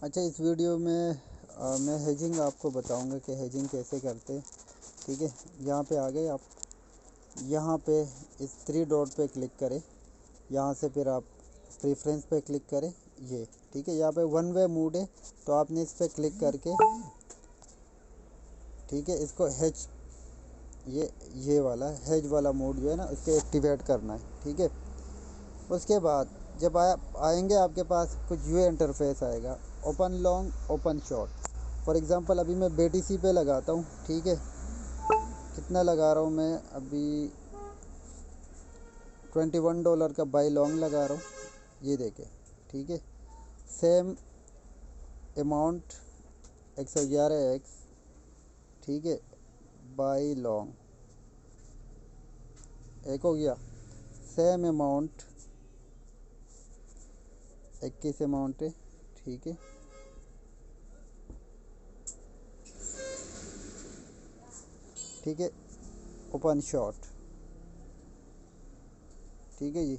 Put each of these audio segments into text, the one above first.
अच्छा, इस वीडियो में मैं हेजिंग आपको बताऊंगा कि हेजिंग कैसे करते हैं। ठीक है, यहाँ पे आ गए आप, यहाँ पे इस थ्री डॉट पे क्लिक करें, यहाँ से फिर आप प्रेफरेंस पे क्लिक करें। ये ठीक है, यहाँ पे वन वे मोड है तो आपने इस पर क्लिक करके ठीक है इसको हेज, ये वाला हेज वाला मोड जो है ना उसको एक्टिवेट करना है। ठीक है, उसके बाद जब आप आएंगे आपके पास कुछ यू इंटरफेस आएगा, open long open short. For example अभी मैं BTC पे लगाता हूँ। ठीक है, कितना लगा रहा हूँ मैं अभी, $21 का बाई लॉन्ग लगा रहा हूँ। ये देखें, ठीक है, सेम अमाउंट 111x, ठीक है, बाई लॉन्ग एक हो गया। सेम अमाउंट 21 अमाउंट है। ठीक है, ठीक है, ओपन शॉर्ट। ठीक है जी,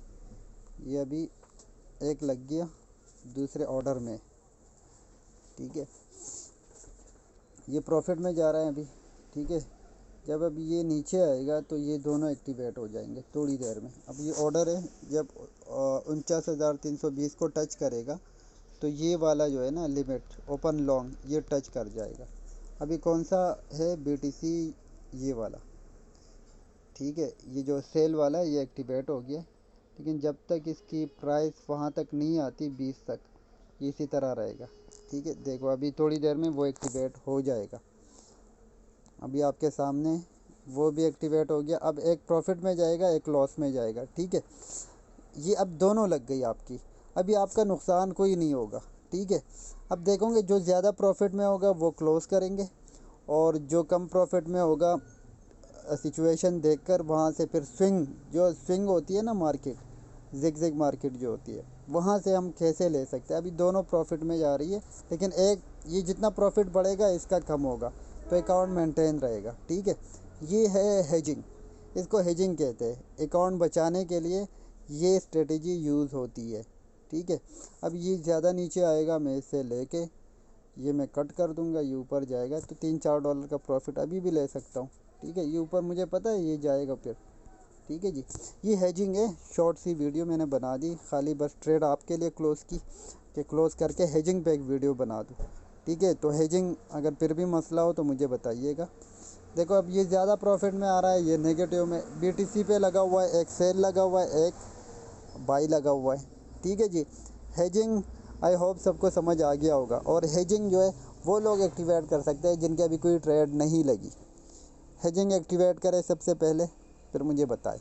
ये अभी एक लग गया दूसरे ऑर्डर में। ठीक है, ये प्रॉफिट में जा रहा है अभी। ठीक है, जब अभी ये नीचे आएगा तो ये दोनों एक्टिवेट हो जाएंगे थोड़ी देर में। अब ये ऑर्डर है, जब 49,320 को टच करेगा तो ये वाला जो है ना लिमिट ओपन लॉन्ग ये टच कर जाएगा। अभी कौन सा है BTC, ये वाला। ठीक है, ये जो सेल वाला है ये एक्टिवेट हो गया, लेकिन जब तक इसकी प्राइस वहाँ तक नहीं आती 20 तक, ये इसी तरह रहेगा। ठीक है, देखो अभी थोड़ी देर में वो एक्टिवेट हो जाएगा। अभी आपके सामने वो भी एक्टिवेट हो गया। अब एक प्रॉफिट में जाएगा, एक लॉस में जाएगा। ठीक है, ये अब दोनों लग गई आपकी, अभी आपका नुकसान कोई नहीं होगा। ठीक है, अब देखोगे जो ज़्यादा प्रॉफिट में होगा वो क्लोज़ करेंगे, और जो कम प्रॉफिट में होगा सिचुएशन देखकर वहाँ से फिर जो स्विंग होती है ना मार्केट, जिग मार्केट जो होती है, वहाँ से हम कैसे ले सकते हैं। अभी दोनों प्रॉफिट में जा रही है, लेकिन एक ये जितना प्रॉफिट बढ़ेगा इसका कम होगा तो अकाउंट मेंटेन रहेगा। ठीक है, ये है हेजिंग, इसको हेजिंग कहते हैं। अकाउंट बचाने के लिए ये स्ट्रेटजी यूज़ होती है। ठीक है, अब ये ज़्यादा नीचे आएगा, मैं इसे लेके ये मैं कट कर दूंगा, ये ऊपर जाएगा तो $3-4 का प्रॉफिट अभी भी ले सकता हूँ। ठीक है, ये ऊपर मुझे पता है ये जाएगा फिर। ठीक है जी, ये हेजिंग है। शॉर्ट सी वीडियो मैंने बना दी, खाली बस ट्रेड आपके लिए क्लोज़ की कि क्लोज़ करके हेजिंग पे एक वीडियो बना दूँ। ठीक है, तो हेजिंग अगर फिर भी मसला हो तो मुझे बताइएगा। देखो अब ये ज़्यादा प्रॉफिट में आ रहा है, ये नेगेटिव में BTC पे लगा हुआ है, एक सेल लगा हुआ है, एक बाई लगा हुआ है। ठीक है जी, हेजिंग आई होप सबको समझ आ गया होगा। और हेजिंग जो है वो लोग एक्टिवेट कर सकते हैं जिनके अभी कोई ट्रेड नहीं लगी। हेजिंग एक्टिवेट करें सबसे पहले, फिर मुझे बताएं।